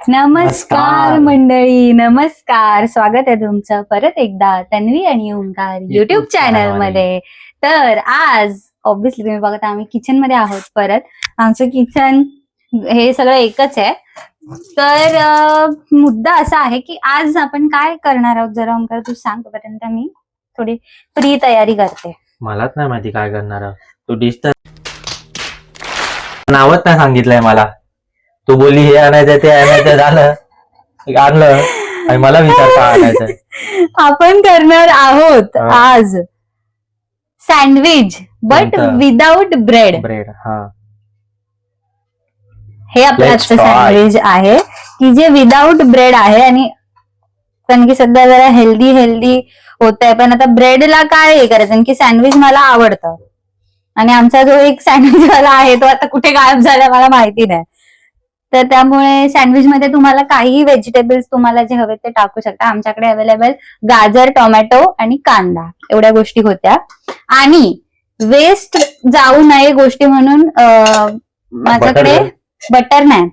नमस्कार मंडळी, नमस्कार. स्वागत आहे तुमचं परत एकदा तन्वी आणि ओंकार युट्यूब चॅनल मध्ये. तर आज ऑब्व्हियसली तुम्ही बघत आम्ही किचन मध्ये आहोत. परत आमचं किचन हे सगळं एकच आहे. तर मुद्दा असा आहे की आज आपण काय करणार आहोत, जरा ओंकार तू सांग. तोपर्यंत मी थोडी प्री तयारी करते. मलाच नाही माहिती काय करणार आहोत. तू डिश तर नावच नाही सांगितलंय मला. तू बोलली हे आणायचं ते आणायचं, झालं आणलं आणि मला विचार काय आणायचंय. आपण करणार आहोत आज सँडविच बट विदाउट ब्रेड. हा, हे आपलं आजचं सँडविच आहे की जे विदाउट ब्रेड आहे. आणि कारण की सध्या जरा हेल्दी होत आहे, पण आता ब्रेडला काय हे करायचं. कारण की सँडविच मला आवडतं आणि आमचा जो एक सँडविच वाला आहे तो आता कुठे गायब झाला मला माहिती नाही. तर त्यामुळे सँडविच मध्ये तुम्हाला काही व्हेजिटेबल्स तुम्हाला जे हवे ते टाकू शकता. आमच्याकडे अवेलेबल गाजर, टोमॅटो आणि कांदा एवढ्या गोष्टी होत्या. आणि वेस्ट जाऊ नये गोष्टी म्हणून माझ्याकडे बटर नाही,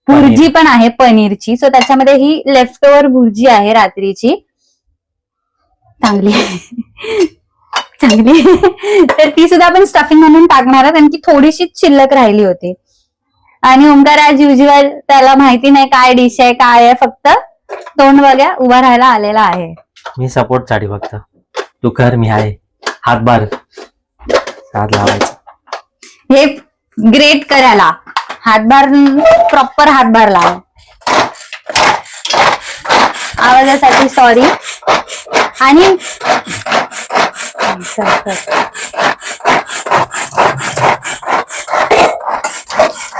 भुर्जी पण आहे पनीरची. सो त्याच्यामध्ये ही लेफ्ट ओव्हर भुर्जी आहे रात्रीची, चांगली तर ती सुद्धा आपण स्टफिंग म्हणून टाकणार आहोत. आणखी थोडीशीच शिल्लक राहिली होती. आणि ओंकार आज युज्युअल त्याला माहिती नाही काय डिश आहे काय आहे, फक्त तोंड बघा उभा राहायला आलेला आहे. मी सपोर्ट साठी फक्त. तू कर, मी आहे. हातभार हात लावायचा, हे ग्रेट करायला हातभार, प्रॉपर हातभार लावा. आवाजासाठी सॉरी. आणि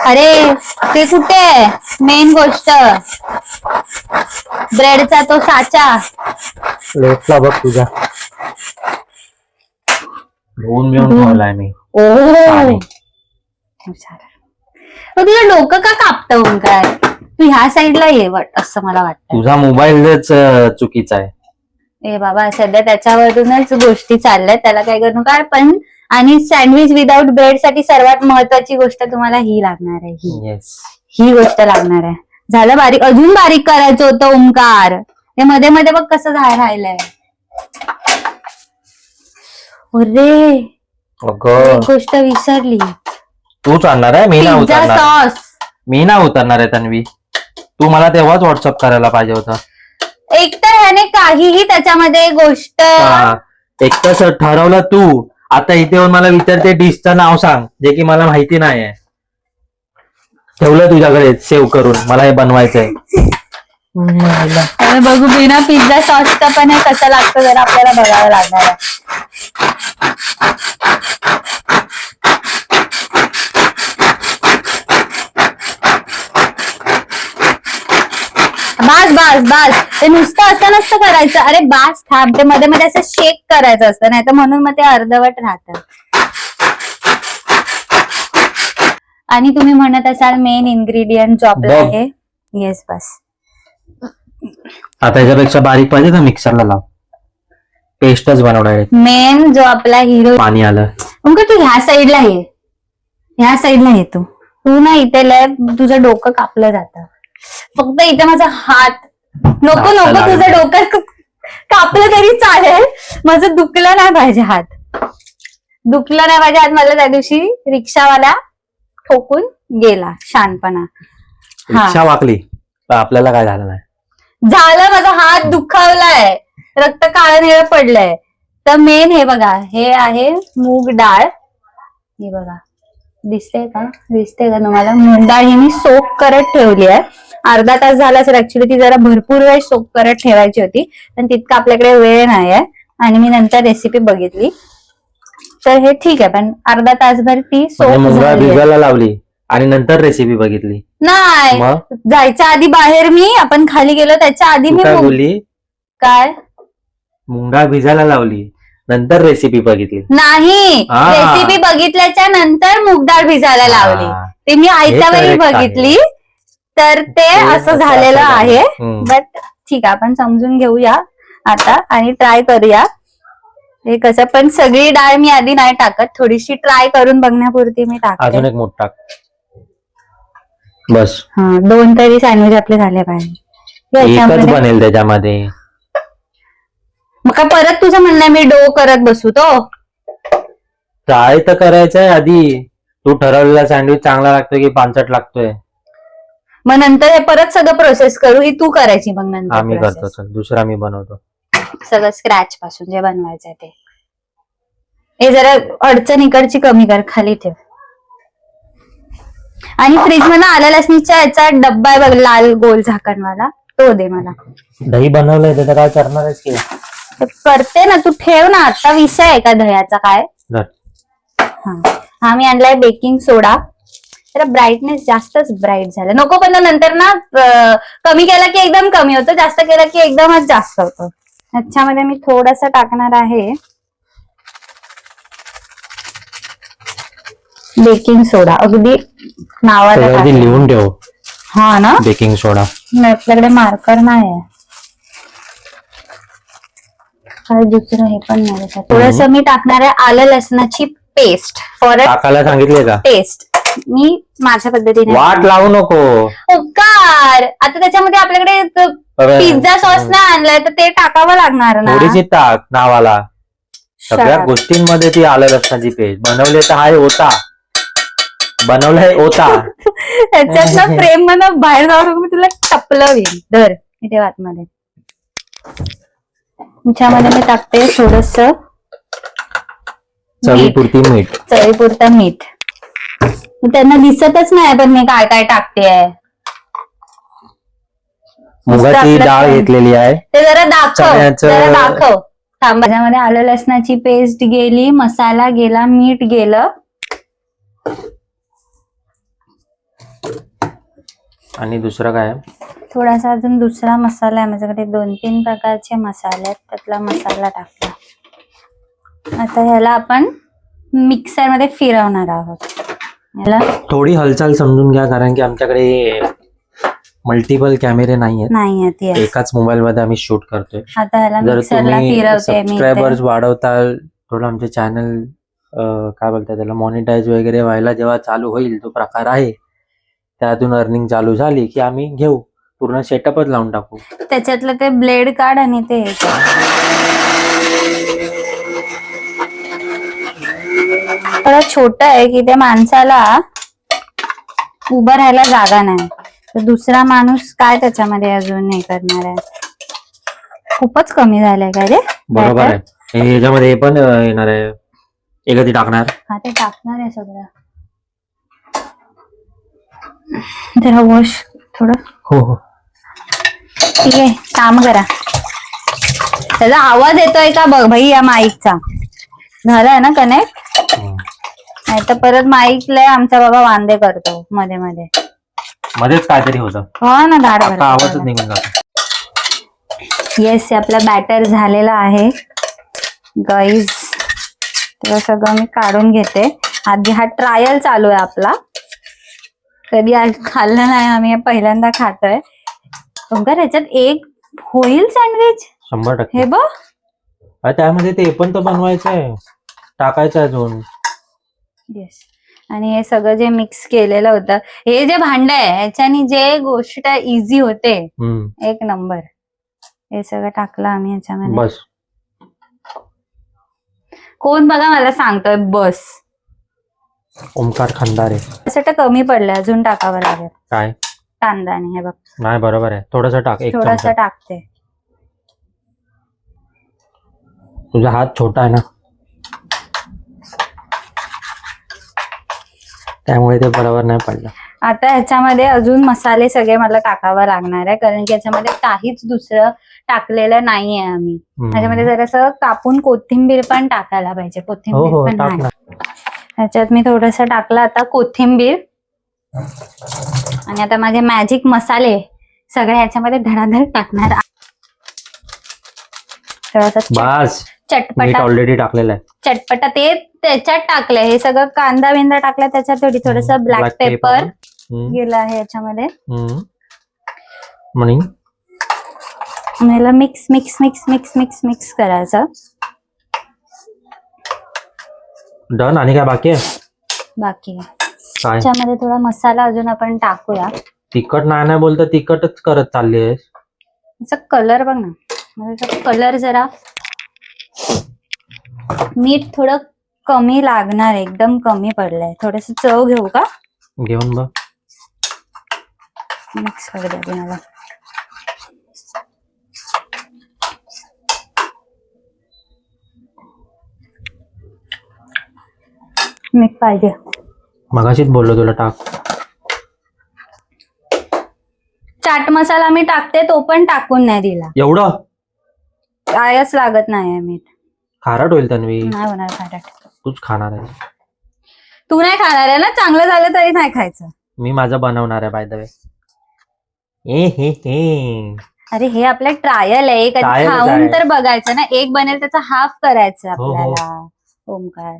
अरे ते कुठे आहे मेन गोष्ट, ब्रेडचा तो साचा. लेफ्टला बघ तुझा धुवून मिळून ठेवलाय मी. ओ तुझं डोकं का कापतं ओंकार? तू ह्या साईडला ये असं मला वाटतं. तुझा मोबाईलच चुकीचा आहे. ए बाबा, सध्या त्याच्यावरूनच गोष्टी चालल्यात, त्याला काय करू नका. पण आणि सँडविच विदाउट ब्रेड साठी सर्वात महत्वाची गोष्ट तुम्हाला ही लागणार आहे. ही गोष्ट लागणार आहे. झालं बारीक, अजून बारीक करायचं होतं ओंकार. ते मध्ये मध्ये बघ कसं राहिलंय. अरे गोष्ट विसरली. तूच आणणार आहे, मी ना उतरणार. सॉस मी ना उतरणार आहे तन्वी. तू मला तेव्हाच व्हॉट्सअप करायला पाहिजे होतं. एकतर ह्याने काहीही त्याच्यामध्ये गोष्ट एकटंच ठरवलं तू. आता इथे येऊन मला विचारते डिशचं नाव सांग, जे की मला माहिती नाहीये. ठेवलं तुझ्याकडे सेव्ह करून, मला हे बनवायचंय. बघू बिना पिझ्झा सॉसचं पण हे कसं लागतं जरा आपल्याला बघावं लागणार आहे. बास ते नुसतं असं नसतं करायचं. अरे बास थांब, ते मध्ये मध्ये असं शेक करायचं असतं, नाही तर म्हणून मग ते अर्धवट राहतं. आणि तुम्ही म्हणत असाल मेन इन्ग्रेडियंट जो आपला आहे. येस बस. आता याच्यापेक्षा बारीक पाहिजे तर मिक्सरला लाव. पेस्टच बनवणार आहे. मेन जो आपला हिरो. पाणी आलं. मग तू ह्या साईडला ये, ह्या साईडला ये. तू ना इथे लय तुझं डोकं कापलं जातं. फक्त इथे माझा हात नको तुझं डोकं कापलं तरी चालेल, माझं दुखलं नाही पाहिजे हात. दुखलं नाही पाहिजे हात. मला त्या दिवशी रिक्षावाला ठोकून गेला शानपणा. रिक्षा वाकली तर आपल्याला काय झालं नाही. झालं, माझा हात दुखावलाय, रक्त काळं निळं पडलंय. तर मेन हे बघा, हे आहे मूग डाळ. हे बघा, दिसते का तुम्हाला? मूग डाळ ही मी सोक करत ठेवली आहे. अर्धा तास झाला असेल. ऍक्च्युली ती जरा भरपूर वेळ सोक करत ठेवायची होती, पण तितका आपल्याकडे वेळ नाही आहे. आणि मी नंतर रेसिपी बघितली तर हे ठीक आहे, पण अर्धा तासभर ती सोक भिजायला लावली आणि नंतर रेसिपी बघितली नाही. जायच्या आधी बाहेर आपण खाली गेलो त्याच्या आधी मी बोलली काय मुंगा भिजायला लावली, नंतर रेसिपी बघितली नाही. रेसिपी बघितल्याच्या नंतर मूग डाळ भिजायला लावली. ते मी आयत्या वेळी बघितली, तर ते असं झालेलं आहे. बट ठीक आहे, आपण समजून घेऊया आता आणि ट्राय करूया. हे कसं पण सगळी डाळ मी आधी नाही टाकत, थोडीशी ट्राय करून बघण्यापुरती मी टाकते. अजून एक मोठ टाक. बस. हा 2 तरी सँडविच आपले झाले पाहिजे. एकच याच्यामध्ये बनेल त्याच्यामध्ये. मग काय परत तुझं म्हणणं आहे मी डो करत बसू तो? ट्राय तर करायचंय आधी. तू ठरवलेला सँडविच चांगला लागतोय की पांचट लागतोय? मग नंतर हे परत सगळं प्रोसेस करू, ही तू करायची मग नंतर आम्ही process. करतो. चल दुसरा मी बनवतो. सगळं स्क्रॅच पासून जे बनवायचं ते. हे जरा अडचण इकडची कमी कर, खाली ठेव. आणि फ्रीज मध्ये आलं लसणीच्या याचा डब्बा आहे बघ, लाल गोल झाकणवाला, तो दे मला. दही बनवलंय त्याचं काय करणार आहेस की? ते करते ना, तू ठेव ना. आता विषय आहे का दह्याचा काय? हा मी आणलाय बेकिंग सोडा. जरा ब्राईटनेस जास्तच ब्राईट झालं नको, पण नंतर ना कमी केला की एकदम कमी होतं, जास्त केला की एकदमच जास्त होतं. ह्याच्यामध्ये मी थोडंसं टाकणार आहे बेकिंग सोडा, अगदी नावाला त्याच्यावरती टाकणार. लिहून ठेव हा ना, बेकिंग सोडा. आपल्याकडे मार्कर नाही आहे. काय दुसरं हे पण नाही. थोडस मी टाकणार आहे आलं लसणाची पेस्ट फॉर अ टाकायला सांगितले का? टेस्ट. मी माझ्या पद्धतीने वाट लावू नको. उपकार. आता त्याच्यामध्ये आपल्याकडे पिझ्झा सॉस नाही आणलाय तर ते टाकावं लागणार ना. थोडीशी टाक नावाला. सगळ्या गोष्टींमध्ये ती आलं लसणाची पेस्ट बनवली तर हाय होता. बनवलंय होता. त्याच्यात ना फ्रेम मधून बाहेर जाऊन मी तुला टपलं होईल. धर इथे आतमध्ये. त्याच्यामध्ये मी टाकते थोडस चवीपुरती मीठ. चवीपुरतं मीठ. त्यांना दिसतच नाही पण मी काय काय टाकते. मुगाची डाळ घेतलेली आहे. ते जरा दाखव, चण्याचं- जरा दाखव. थांब. त्याच्यामध्ये आलं लसणाची पेस्ट गेली, मसाला गेला, मीठ गेलं. आणि दुसरं काय? थोडासा अजून दुसरा मसाला आहे माझ्याकडे. 2-3 प्रकारचे मसाले आहेत, त्यातला मसाला टाकला. आता ह्याला आपण मिक्सर मध्ये फिरवणार आहोत. ह्याला थोडी हालचाल समजून घ्या, कारण की आमच्याकडे मल्टिपल कॅमेरे नाहीयेत. नाही आहेत. yes. एकाच मोबाईल मध्ये आम्ही शूट करतोय. आता ह्याला जर मिक्सरला तुम्ही फिरवते मी सबस्क्रायबर्स इथे. वाढवताल, थोडं आमचे चॅनल काय बोलतात त्याला मॉनिटाईज वगैरे व्हायला जेव्हा चालू होईल, तो प्रकार आहे, त्यातून अर्निंग चालू झाली की आम्ही घेऊ, पूर्ण सेटअपच लावून टाकू. त्याच्यातलं ते ब्लेड काढ आणि ते हे कर. थोडं छोट आहे की त्या माणसाला उभं राहायला जागा नाही, तर दुसरा माणूस काय त्याच्यामध्ये अजून हे करणार आहे. खूपच कमी झालंय का रे? बरोबर आहे. आणि याच्यामध्ये हे पण येणार आहे. हे कधी टाकणार? हा ते टाकणार आहे सगळं. जरा वॉश थोडं. हो हो. ठीक आहे, काम करा. त्याचा आवाज येतोय का बघ भाई या माईकचा. झालाय ना कनेक्ट? नाही तर परत माईकला आमचा बाबा वांदे करतो मध्ये मध्ये. मध्येच काहीतरी होतं. हो ना, धाड आता आवाजच निघून जातो. येस, आपला बॅटर झालेला आहे गाईज. तर सगळं मी काढून घेते. आधी हा ट्रायल चालू आहे आपला. कधी आज खाल्लं नाही आम्ही, हे पहिल्यांदा खातोय. ओंकार ह्याच्यात एक होईल सँडविच? 100%. हे बघ. त्यामध्ये ते पण तर बनवायचं आहे, टाकायचं आहे अजून. येस. आणि हे सगळं जे मिक्स केलेलं होतं, हे जे भांड आहे ह्याच्यानी जे गोष्ट इझी होते, एक नंबर. हे सगळं टाकलं आम्ही ह्याच्यामध्ये. बस. कोण बघा मला सांगतोय बस? ओमकार खंदारे. त्यासाठी कमी पडलं, अजून टाकावं लागेल. काय? कांदाने. हे बघ, नाही बरोबर आहे. थोडस टाक. एक थोडासा चमचा. टाकते. तुझा हात छोटा आहे ना, त्यामुळे ते बरोबर नाही पडलं. आता ह्याच्यामध्ये अजून मसाले सगळे मला टाकावं लागणार आहे, कारण की ह्याच्यामध्ये काहीच दुसरं टाकलेलं नाहीये आम्ही. ह्याच्यामध्ये जरासं कापून कोथिंबीर पण टाकायला पाहिजे. हो कोथिंबीर हो पण टाक नाही. ना. ह्याच्यात मी थोडस टाकलं आता कोथिंबीर. आणि आता माझे मॅजिक मसाले सगळे ह्याच्यामध्ये धडाधड टाकणार. थोडासा बस. मीठ चटपटा ऑलरेडी टाकलेलं आहे. चटपटा ते त्याच्यात टाकलंय. हे सगळं कांदा बिंदा टाकलाय त्याच्यात. थोडस ब्लॅक पेपर गेलं आहे याच्यामध्ये. म्हणे याला mix mix mix mix mix mix करायचं. डन. आणि काय बाकी आहे? बाकी काय त्याच्यामध्ये थोडा मसाला अजून आपण टाकूया. तिखट नाही बोलतं, तिखटच करत चालली आहेस. त्याचा कलर बघ ना, म्हणजे कलर जरा, मीठ थोडं कमी लागणार, एकदम कमी पडलंय. थोडस चव घेऊ का? घेऊन बघ. मिक्स करू द्या मला. मीठ पाहिजे. मगाशीच बोललो तुला टाक. चाट मसाला मी टाकते, तो पण टाकून नाही दिला. एवढं कायच लागत नाही मीठ. खारट होईल तन्वी. नाही होणार खारट. तूच खाणार आहे. तू नाही खाणार आहे ना? चांगलं झालं तरी नाही खायचं. मी माझं बनवणार आहे बाय द वे. हे अरे हे आपलं ट्रायल आहे, कधी Trial खाऊन आहे. तर बघायचं ना. एक बनेल त्याचा हाफ करायचं हो, हो. आपल्याला. ओमकार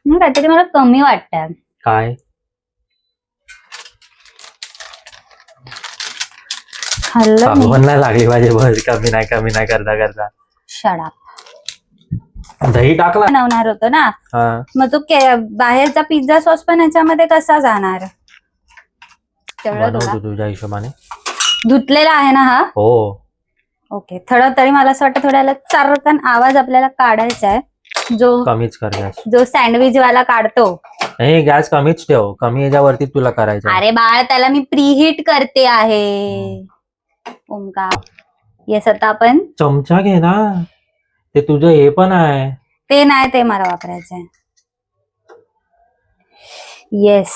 काहीतरी मला कमी वाटतंय. काय खाल्लं मी. पण नाही लागली माझी बस. कमी नाही करता करता. शडा दही टाकला. बनवणार होतो ना, हा. मग तो बाहेरचा पिझ्झा सॉस पण याच्यामध्ये कसा जाणार? तेवढं बनवतो थोडा तुझ्या हिशोबाने. धुतलेला आहे ना हा? हो. ओके. थोडं तरी मला असं वाटतं थोड्याला चारकन आवाज आपल्याला काढायचा आहे, कमीच कर गॅस. जो सँडविच वाला काढतो. नाही, गॅस कमीच ठेव. कमी याच्यावरती तुला करायचं. अरे बाळ, त्याला मी प्रीहीट करते आहे. ओमकार येस, आता आपण चमचा घे ना. ते तुझं हे पण आहे. ते नाही, ते मला वापरायचंय. येस,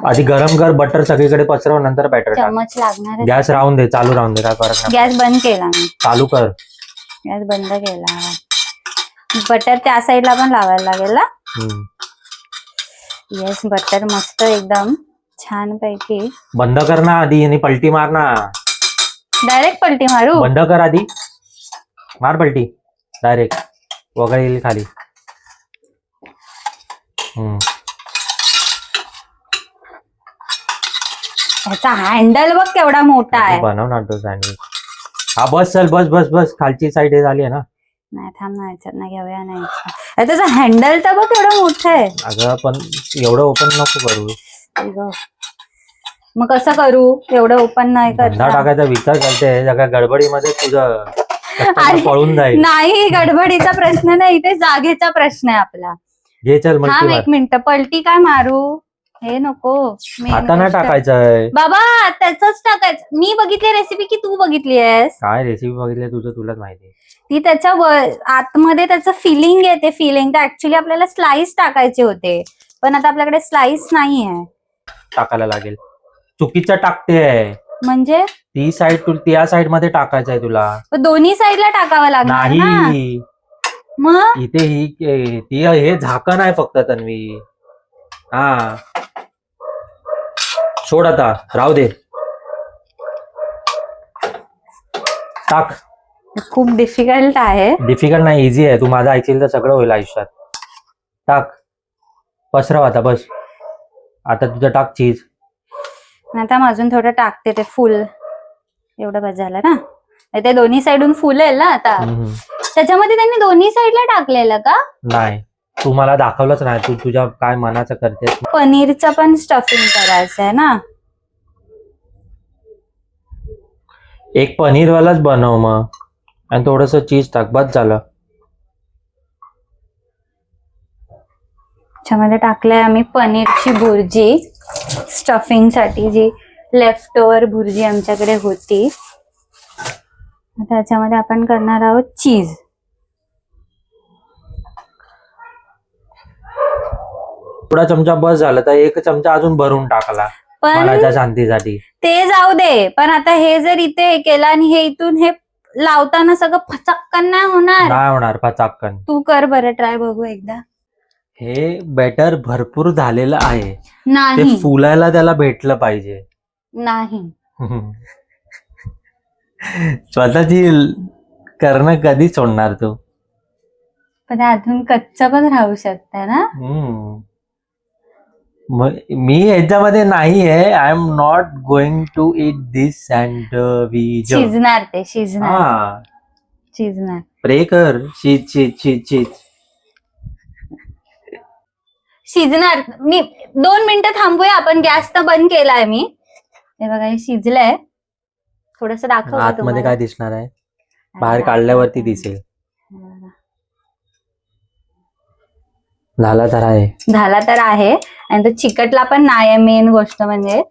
आधी गरम कर, बटर सगळीकडे पसरव, नंतर बॅटर टाक. चम्मच लागणार आहे. गॅस राहून दे, चालू राहून दे, काय फरक नाही. गॅस बंद केला मी. चालू कर. गॅस बंद केला. बटर त्या साईडला पण लावायला लागेल ना? येस, बटर मस्त एकदम छान पैकी. बंद कर ना आधी आणि पलटी मार ना. डायरेक्ट पलटी मारू? बंद कर आधी, मार पलटी डायरेक्ट, वगळेल खाली. ह्याचा हँडल बघ केवढा मोठा आहे. बनव ना तो सँडविच. हा बस, चल बस बस बस. खालची साईड हे झाली आहे ना. नाही थांब ना, ह्याच्यात ना घेऊया नाही. त्याचा हँडल तर बघ केवढा मोठा आहे. अगं पण एवढं ओपन नको करू. अगं, मग कसं करू? एवढं ओपन नाही धंदा करता. टाकायचा विचार करते, सगळ्या गडबडीमध्ये तुझं customer अरे, पळून जाईल. नाही, गडबडीचा प्रश्न नाही, इथे जागेचा प्रश्न आहे आपला. घे चल हा, मग. एक मिनिट, पलटी काय मारू? हे नको. आता नाही टाकायचंय. बाबा, त्याच टाकायचं. मी बघितली रेसिपी की तू बघितली आहेस? काय रेसिपी बघितली तुझं, तुलाच माहिती. ती त्याच्या आतमध्ये त्याचं फिलिंग येते. फिलिंग तर ऍक्च्युली आपल्याला स्लाइस टाकायचे होते, पण आता आपल्याकडे स्लाइस नाही आहे. टाकायला लागेल. चुकीचं टाकते. म्हणजे ती साईड त्या साईड मध्ये टाकायचं आहे तुला. दोन्ही साईडला टाकावं लागणार ना. नाही, मग इथे ती हे झाकण आहे फक्त तन्वी. हा, सोड आता, राहू दे. टाक. खूप डिफिकल्ट आहे. डिफिकल्ट नाही, इझी आहे. तू माझं ऐकशील तर सगळं होईल आयुष्यात. टाक, पसरव आता, बस. आता तुझं टाक चीज. आता मग अजून थोडं टाकते, ते फुल एवढं बस झालं ना. ते दोन्ही साईडून फुल आहे ना आता. त्याच्यामध्ये त्यांनी दोन्ही साईडला टाकलेलं का? नाही, तू मला दाखवलंच नाही. तू तुझ्या काय मनाचं करते. पनीरचं पण स्टफिंग करायचं आहे ना. एक पनीरवालाच बनव मग, आणि थोडस चीज टाक, बस झालं. त्याच्यामध्ये टाकलंय आम्ही पनीरची भुर्जी, स्टफिंग साठी जी लेफ्ट ओव्हर भुर्जी आमच्याकडे होती. त्याच्यामध्ये आपण करणार आहोत चीज. थोडा चमचा बस झालं, तर एक चमचा अजून भरून टाकला पण मनाच्या शांतीसाठी. ते जाऊ दे, पण आता हे जर इथे हे केलं आणि हे इथून हे लावताना सगळं फचक्कन नाही होणार? नाही होणार पचाक्कन. तू कर बरं ट्राय, बघू एकदा. हे बॅटर भरपूर झालेलं आहे. ते नाही फुलायला त्याला भेटलं पाहिजे. नाही, स्वतःची करणं कधी सोडणार तू? पण अजून कच्च पण राहू शकतं ना. मी ह्याच्यामध्ये नाही आहे. I am not going to eat this sandwich. शिजणार ते, शिजणार हा, शिजणार. प्रे कर. शीत शीत शीत शीत. शिजणार. मी 2 मिनिटं थांबूया आपण. गॅस तर बंद केलाय मी. हे बघा हे शिजलंय. थोडस दाखव आतमध्ये काय दिसणार आहे? बाहेर काढल्यावरती दिसेल. झाला तर आहे आणि तो चिकटला पण नाही मेन गोष्ट म्हणजे.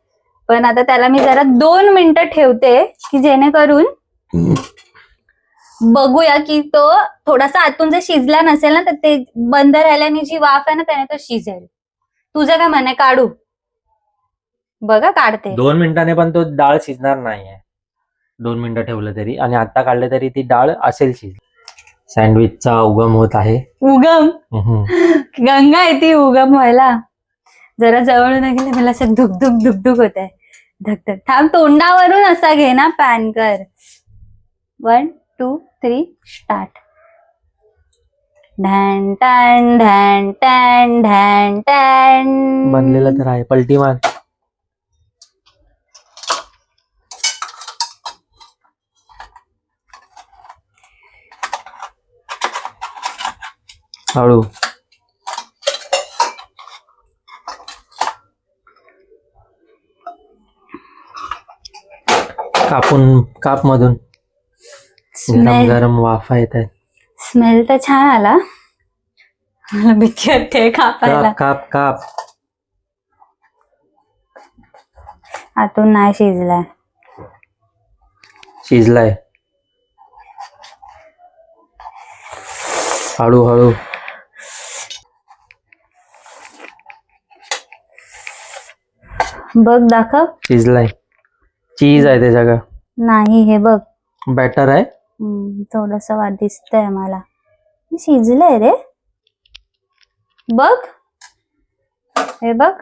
पण आता त्याला मी जरा 2 मिनिटं ठेवते की जेणेकरून बघूया की तो थोडासा आतून जर शिजला नसेल ना तर ते बंद राहिल्याने जी वाफ आहे ना त्याने तो शिजेल. तुझं काय म्हणे काढू? बघा काढते. 2 मिनिटाने पण तो डाळ शिजणार नाहीये. 2 मिनिटं ठेवलं तरी आणि आता काढलं तरी ती डाळ असेल शिजली. सँडविचचा उगम होत आहे. उगम गंगा आहे ती उगम व्हायला. जरा जवळ न गेले मला असं धुकधुक धुकधुक होत आहे. धकधक. थांब तोंडावरून असा घे ना पॅन कर. 1 2 3 स्टार्ट. ढॅन टॅन ढॅन टॅन ढॅन टॅन. बनलेलं तर आहे. पलटी मार. हळू. काप मधून गरम गरम वाफा येत आहेत. स्मेल तर छान आला. मला भीती वाटते कापायला. काप. आतून नाही शिजलाय. हळू. बघ दाखव. शिजलाय. चीज आहे ते सगळं. नाही हे बघ बॅटर आहे. थोडस दिसतंय मला. शिजलंय रे. बघ हे बघ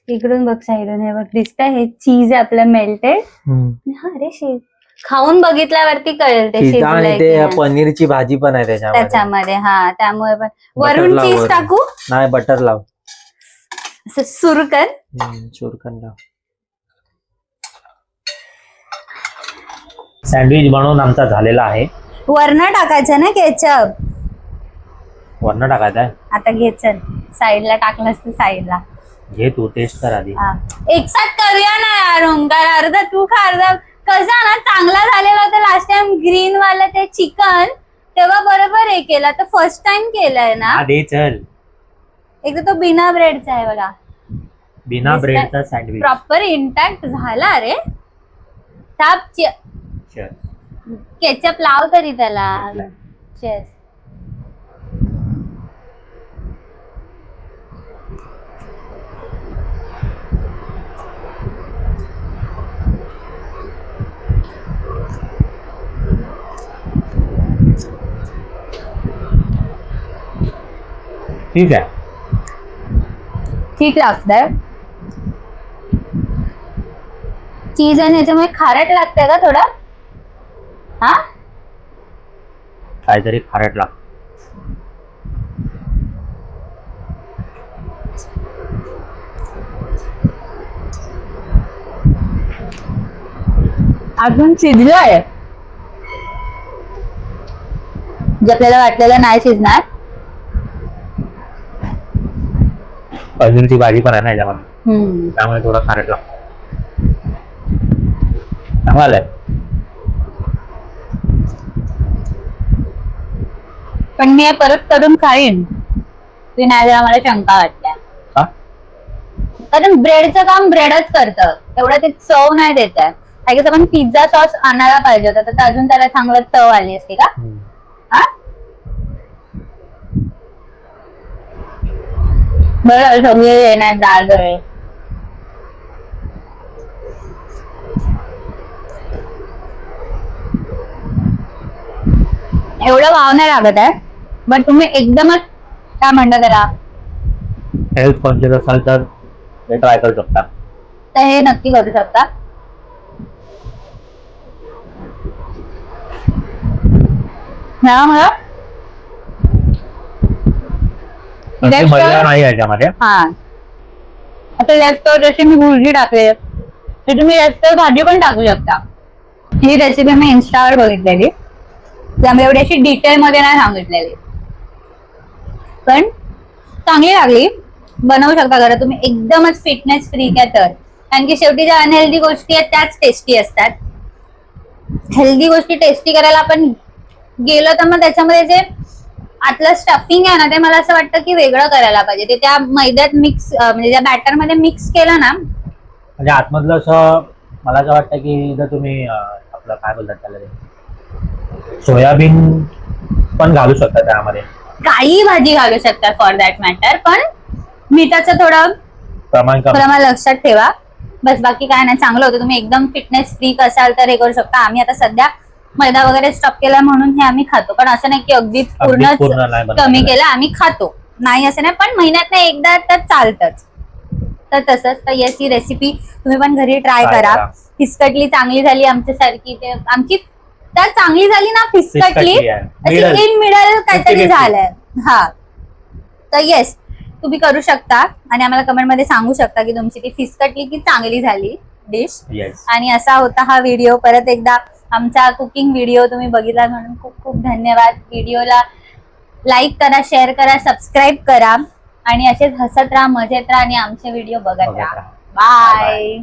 इकडून बघ साईडून. हे बघ दिसतंय हे चीज आहे आपलं मेल्टेड. हा रे खाऊन बघितल्यावरती कळेल ते शिजलंय. ते पनीरची भाजी पण आहे त्याच्यामध्ये. हा त्यामुळे पण वरून चीज टाकू. नाही बटर लाव. असं सुरकन लाव. सँडविच बनवून आमचा झालेला आहे. वरण टाकायचं ना केचप. वरण टाकायचं आहे. आता घे चल. साईडला टाकलं असतं साईडला. घे तू टेस्ट कर आधी. एक साथ करूया ना यार ओंकार. अर्धा तू खा अर्धा. कसं ना चांगला झालेला होता लास्ट टाइम ग्रीन वाला ते चिकन. तेव्हा बरोबर हे केला. तर फर्स्ट टाइम केलंय ना. दे चल. एक तर तो बिना ब्रेडचा आहे बघा. बिना ब्रेडचा सँडविच प्रॉपर इंटॅक्ट झाला रे. ताप केचप लाव तरी त्याला. चेस. ठीक आहे. ठीक लागतंय. चीज आणि याच्यामुळे खारट लागतंय का थोडं? हा काहीतरी खारट लागतं. अजून शिजलंय. जे आपल्याला वाटलेलं नाही शिजणार. अजून ती भाजी पण आहे ना याच्यामध्ये. त्यामुळे थोडा खारट लागतो. चांगला आहे. पण मी परत करून खाईन. ती नाही जरा मला शंका वाटल्या. कारण ब्रेडचं काम ब्रेडच करतं. तेवढं ते चव नाही देत आहे. काही आपण पिझ्झा सॉस आणायला पाहिजे होता तर अजून त्याला चांगलं चव आली असते का? बरं सगळे येणार डाळ गळे. एवढं वाव नाही लागत आहे. पण तुम्ही एकदमच काय म्हणता त्याला हेल्थ कॉन्शियस असाल तर हे ट्राय करू शकता. तर हे नक्की करू शकता. मजा नाही याच्यामध्ये. हा आता जास्त जशी मी भुर्जी टाकले तर तुम्ही जास्त भाजी पण टाकू शकता. ही रेसिपी मी इन्स्टावर बघितलेली. त्यामुळे एवढी अशी डिटेल मध्ये नाही सांगितलेली पण चांगली लागली. बनवू शकता घरात तुम्ही, एकदमच फिटनेस फ्रीक आहे तर. कारण की शेवटी ज्या अनहेल्दी गोष्टी आहेत त्याच टेस्टी असतात. हेल्दी गोष्टी टेस्टी करायला आपण गेलो तर मग त्याच्यामध्ये जे आतलं स्टफिंग आहे ना ते मला असं वाटतं की वेगळं करायला पाहिजे. ते त्या मैद्यात मिक्स म्हणजे त्या बॅटर मध्ये मिक्स केलं ना, म्हणजे आतमधलं असं मला असं वाटतं की जर तुम्ही आपलं काय बोलतात त्याला, सोयाबीन पण घालू शकता त्यामध्ये, काही भाजी घालू शकता फॉर दॅट मॅटर, पण मिठाचं थोडं प्रमाण लक्षात ठेवा. बस बाकी काय नाही, चांगलं होतं. तुम्ही एकदम फिटनेस फ्रीक असाल तर हे करू शकता. आम्ही आता सध्या मैदा वगैरे स्टॉप केला म्हणून हे आम्ही खातो, पण असं नाही की अगदीच पूर्णच कमी केलं. आम्ही खातो नाही असं नाही, पण महिन्यात एकदा तर चालतच. तर तसंच तर येस, ही रेसिपी तुम्ही पण घरी ट्राय करा. फिसकटली चांगली झाली आमच्यासारखी, ते आमची तर चांगली झाली ना फिसकटली, अशी इन मिडल काहीतरी झालंय. हा तर येस, तुम्ही करू शकता आणि आम्हाला कमेंट मध्ये सांगू शकता की तुमची ती फिसकटली की चांगली झाली डिश. आणि असा होता हा व्हिडिओ. परत एकदा आमचा कुकिंग व्हिडिओ तुम्ही बघितला म्हणून खूप खूप धन्यवाद. व्हिडिओला लाईक करा, शेअर करा, सबस्क्राईब करा आणि असेच हसत राहा, मजेत राहा आणि आमचे व्हिडिओ बघत राहा. बाय.